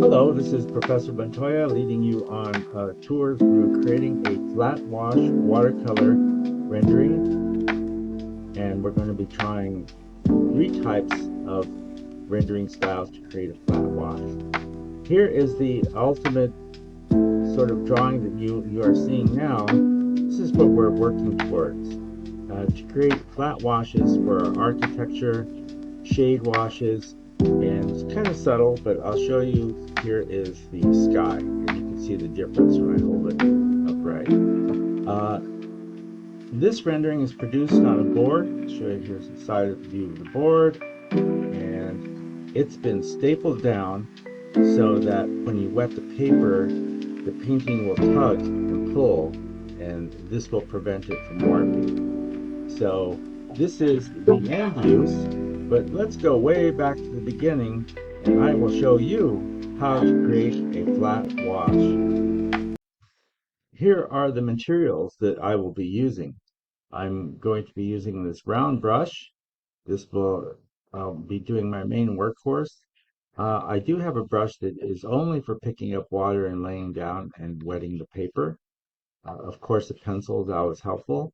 Hello, this is Professor Montoya leading you on a tour through creating a flat wash watercolor rendering. And we're going to be trying three types of rendering styles to create a flat wash. Here is the ultimate sort of drawing that you are seeing now. This is what we're working towards. To create flat washes for our architecture, shade washes, and it's kind of subtle, but I'll show you. Here is the sky, and you can see the difference when I hold it upright. This rendering is produced on a board. I'll show you here's the side of the view of the board, and it's been stapled down so that when you wet the paper, the painting will tug and pull, and this will prevent it from warping. So this is the end use, but let's go way back to the beginning, and I will show you how to create a flat wash. Here are the materials that I will be using. I'm going to be using this round brush. This will I'll be doing my main workhorse. I do have a brush that is only for picking up water and laying down and wetting the paper. Of course, a pencil is always helpful.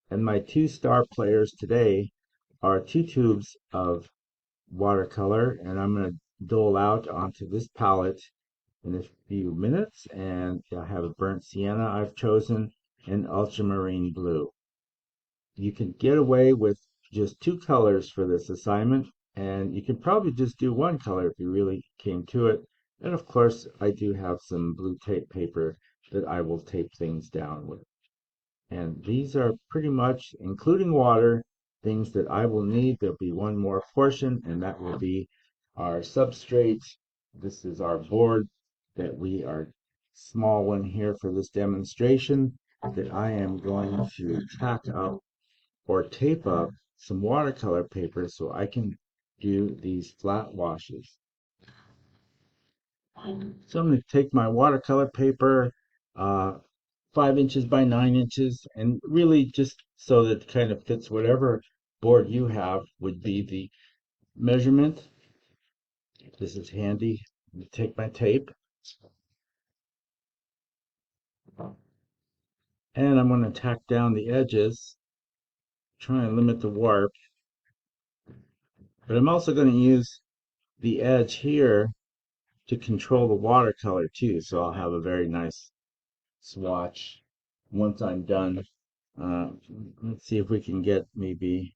And my two star players today are two tubes of watercolor, and I'm going to dole out onto this palette in a few minutes. And I have a burnt sienna I've chosen and ultramarine blue. You can get away with just two colors for this assignment, and you can probably just do one color if you really came to it. And of course, I do have some blue tape paper that I will tape things down with. And these are pretty much, including water, things that I will need. There'll be one more portion, and that will be our substrate. This is our board that we are small one here for this demonstration that I am going to tack up or tape up some watercolor paper so I can do these flat washes. So I'm going to take my watercolor paper, uh, 5 inches by 9 inches, and really just so that it kind of fits whatever board you have would be the measurement. This is handy. Take my tape, and I'm going to tack down the edges, try and limit the warp. But I'm also going to use the edge here to control the watercolor too, so I'll have a very nice swatch once I'm done. Uh, let's see if we can get maybe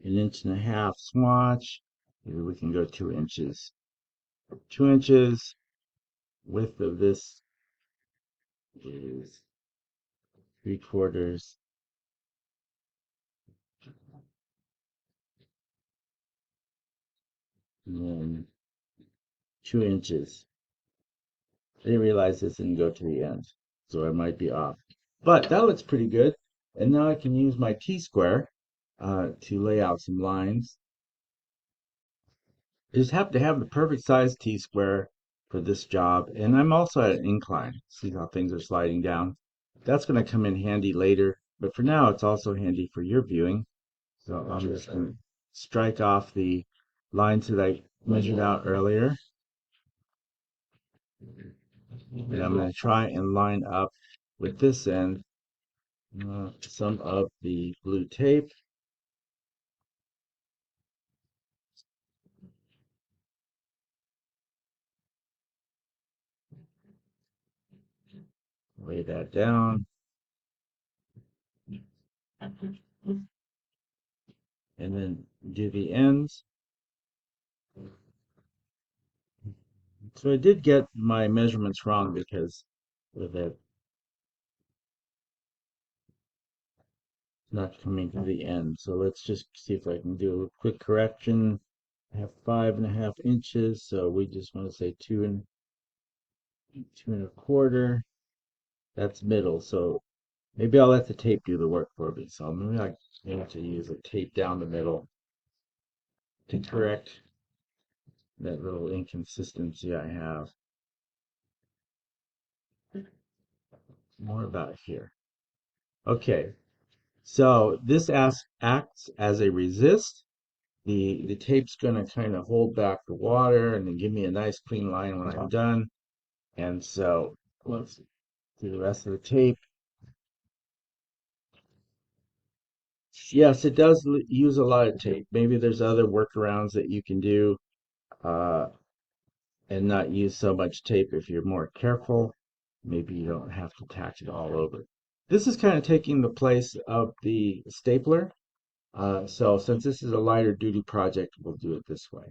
an inch and a half swatch. Maybe we can go 2 inches. 2 inches. Width of this is 3/4. And then 2 inches. I didn't realize this didn't go to the end, so I might be off. But that looks pretty good. And now I can use my T-square to lay out some lines. I just happen to have the perfect size T-square for this job, and I'm also at an incline. See how things are sliding down? That's going to come in handy later, but for now it's also handy for your viewing. So I'm just going to strike off the lines that I measured out earlier, and I'm going to try and line up with this end some of the blue tape. Lay that down, and then do the ends. So I did get my measurements wrong because of it not coming to the end. So let's just see if I can do a quick correction. I have 5.5 inches, so we just want to say 2 and 2.25. That's middle, so maybe I'll let the tape do the work for me. So maybe I need to use a tape down the middle to correct that little inconsistency I have. More about here. Okay, so this acts as a resist, the tape's going to kind of hold back the water and then give me a nice clean line when I'm done. And so let's do the rest of the tape. Yes, it does use a lot of tape. Maybe there's other workarounds that you can do uh, and not use so much tape if you're more careful. Maybe you don't have to attach it all over. This is kind of taking the place of the stapler. So since this is a lighter duty project, we'll do it this way.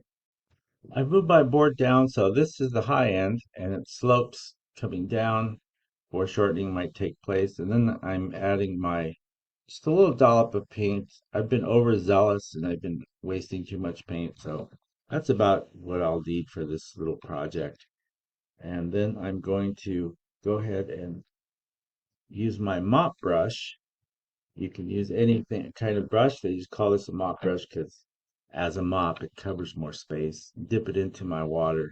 I've moved my board down, so this is the high end, and it slopes coming down. Foreshortening might take place, and then I'm adding my just a little dollop of paint. I've been overzealous and I've been wasting too much paint, so that's about what I'll need for this little project. And then I'm going to go ahead and use my mop brush. You can use anything kind of brush. They just call this a mop brush because as a mop, it covers more space. Dip it into my water.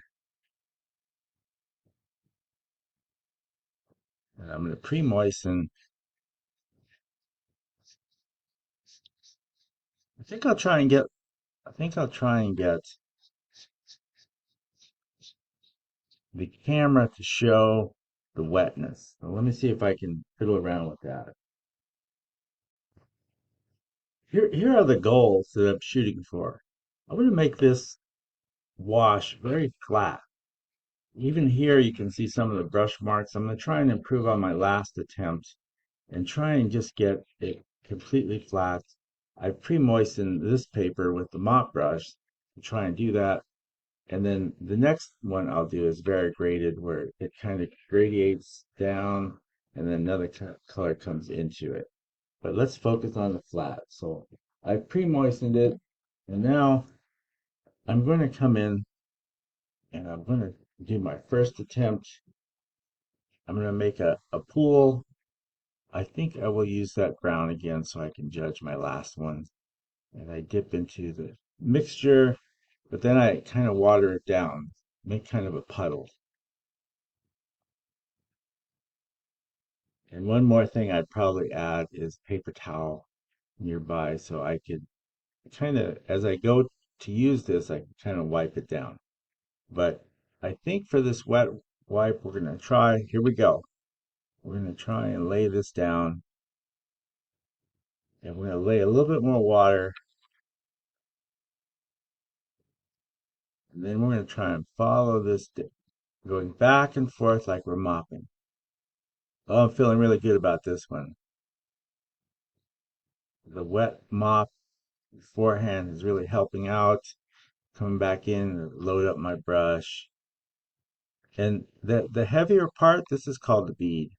And I'm going to pre-moisten. I think I'll try and get the camera to show the wetness. So let me see if I can fiddle around with that. Here are the goals that I'm shooting for. I want to make this wash very flat. Even here you can see some of the brush marks. I'm going to try and improve on my last attempt and try and just get it completely flat. I pre-moistened this paper with the mop brush to try and do that. And then the next one I'll do is variegated, where it kind of gradiates down and then another color comes into it. But let's focus on the flat. So I pre-moistened it, and now I'm going to come in and I'm going to do my first attempt. I'm going to make a pool. I think I will use that brown again so I can judge my last one. And I dip into the mixture, but then I kind of water it down, make kind of a puddle. And one more thing I'd probably add is paper towel nearby so I could kind of, as I go to use this, I can kind of wipe it down. But I think for this wet wipe, we're going to try, here we go. We're going to try and lay this down. And we're going to lay a little bit more water. And then we're going to try and follow this, going back and forth like we're mopping. Oh, I'm feeling really good about this one. The wet mop beforehand is really helping out. Coming back in, load up my brush. And the heavier part, this is called the bead.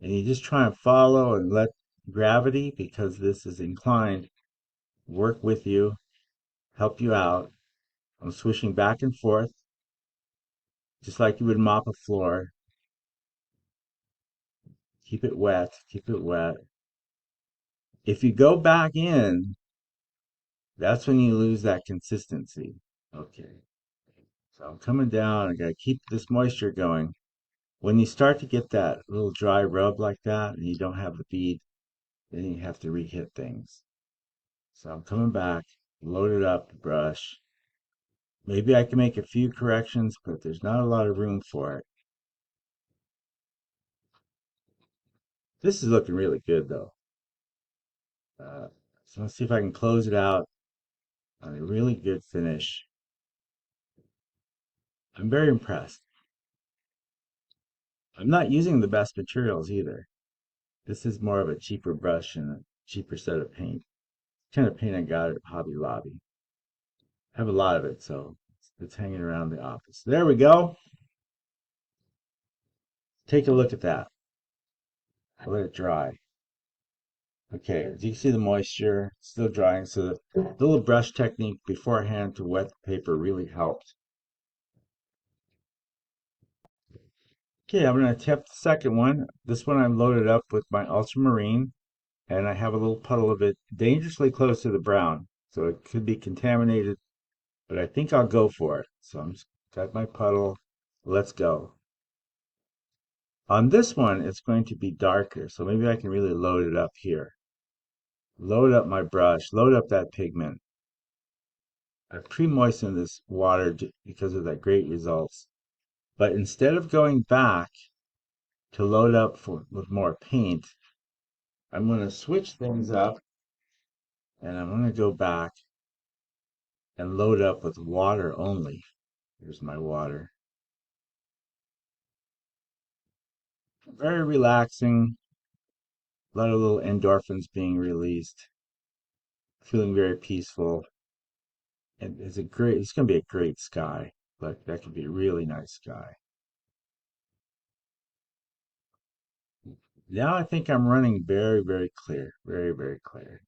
And you just try and follow and let gravity, because this is inclined, work with you, help you out. I'm swishing back and forth, just like you would mop a floor. Keep it wet, keep it wet. If you go back in, that's when you lose that consistency. Okay, so I'm coming down. I gotta keep this moisture going. When you start to get that little dry rub like that and you don't have the bead, then you have to re-hit things. So I'm coming back, loaded up the brush. Maybe I can make a few corrections, but there's not a lot of room for it. This is looking really good though. So let's see if I can close it out on a really good finish. I'm very impressed. I'm not using the best materials either. This is more of a cheaper brush and a cheaper set of paint. Kind of paint I got at Hobby Lobby. I have a lot of it, so it's hanging around the office. There we go. Take a look at that. I'll let it dry. Okay, do you see the moisture still drying? So the little brush technique beforehand to wet the paper really helped. Okay, I'm going to attempt the second one. This one I'm loaded up with my ultramarine, and I have a little puddle of it dangerously close to the brown, so it could be contaminated, but I think I'll go for it. So I'm just got my puddle. Let's go. On this one, it's going to be darker, so maybe I can really load it up here. Load up my brush, load up that pigment. I've pre-moistened this water because of that great results. But instead of going back to load up with more paint, I'm going to switch things up and I'm going to go back and load up with water only. Here's my water. Very relaxing. A lot of little endorphins being released. Feeling very peaceful. And it's going to be a great sky. Like that could be a really nice sky. Now I think I'm running very, very clear. Very, very clear.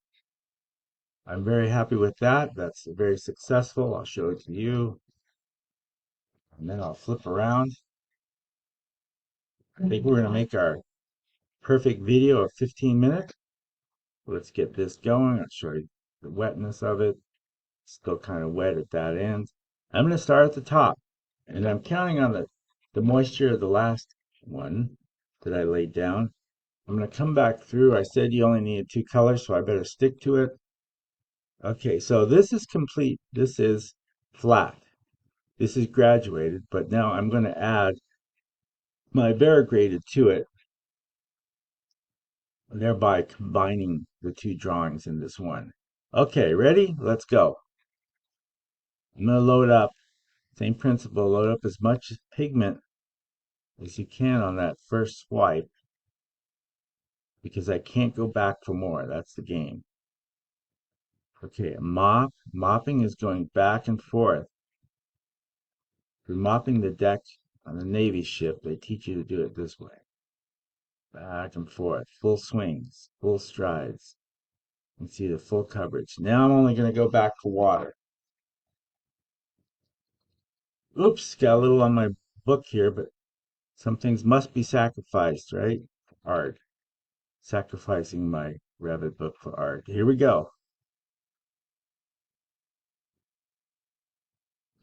I'm very happy with that. That's very successful. I'll show it to you. And then I'll flip around. I think we're going to make our perfect video of 15 minutes. Let's get this going. I'll show you the wetness of it. Still kind of wet at that end. I'm going to start at the top. And I'm counting on the moisture of the last one that I laid down. I'm going to come back through. I said you only needed 2 colors, so I better stick to it. Okay, so this is complete. This is flat. This is graduated, but now I'm going to add my variegated to it, thereby combining the 2 drawings in this one. Okay, ready? Let's go. I'm going to load up, same principle, load up as much pigment as you can on that first swipe, because I can't go back for more. That's the game. Okay, mopping is going back and forth. For mopping the deck on a Navy ship, they teach you to do it this way. Back and forth, full swings, full strides. You can see the full coverage. Now I'm only going to go back for water. Oops, got a little on my book here, but some things must be sacrificed, right? Art. Sacrificing my Revit book for art. Here we go.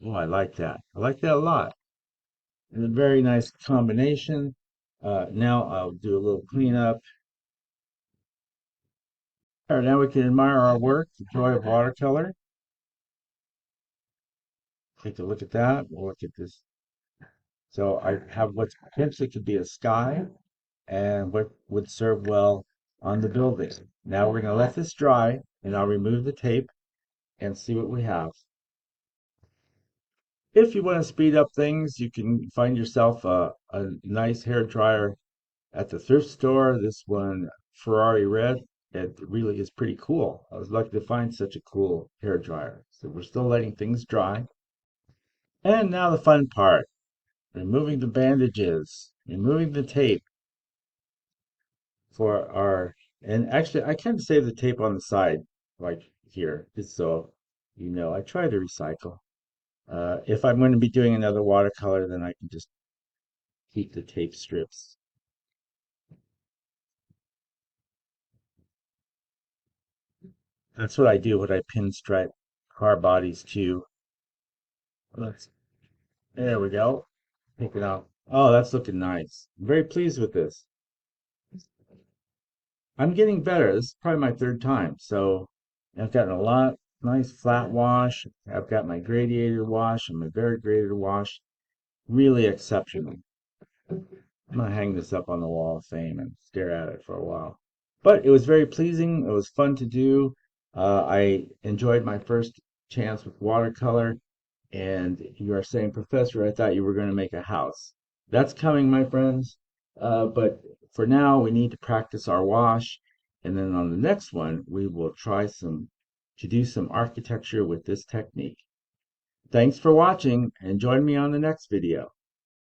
Oh, I like that. I like that a lot. It's a very nice combination. Now I'll do a little cleanup. All right, now we can admire our work, the joy of watercolor. Take a look at that. We'll look at this. So I have what potentially could be a sky and what would serve well on the building. Now we're going to let this dry and I'll remove the tape and see what we have. If you want to speed up things, you can find yourself a nice hair dryer at the thrift store. This one, Ferrari Red, it really is pretty cool. I was lucky to find such a cool hair dryer. So we're still letting things dry. And now the fun part, removing the bandages, removing the tape for our, and actually I can save the tape on the side, like here, just so you know. I try to recycle. If I'm going to be doing another watercolor, then I can just keep the tape strips. That's what I do when I pinstripe car bodies too. There we go. Take it out. Oh, that's looking nice. I'm very pleased with this. I'm getting better. This is probably my 3rd time. So I've gotten a lot nice flat wash. I've got my gradiated wash and my variegated wash. Really exceptional. I'm gonna hang this up on the wall of fame and stare at it for a while. But it was very pleasing. It was fun to do. I enjoyed my first chance with watercolor. And you are saying, Professor, I thought you were going to make a house. That's coming, my friends. But for now, we need to practice our wash. And then on the next one, we will try to do some architecture with this technique. Thanks for watching and join me on the next video.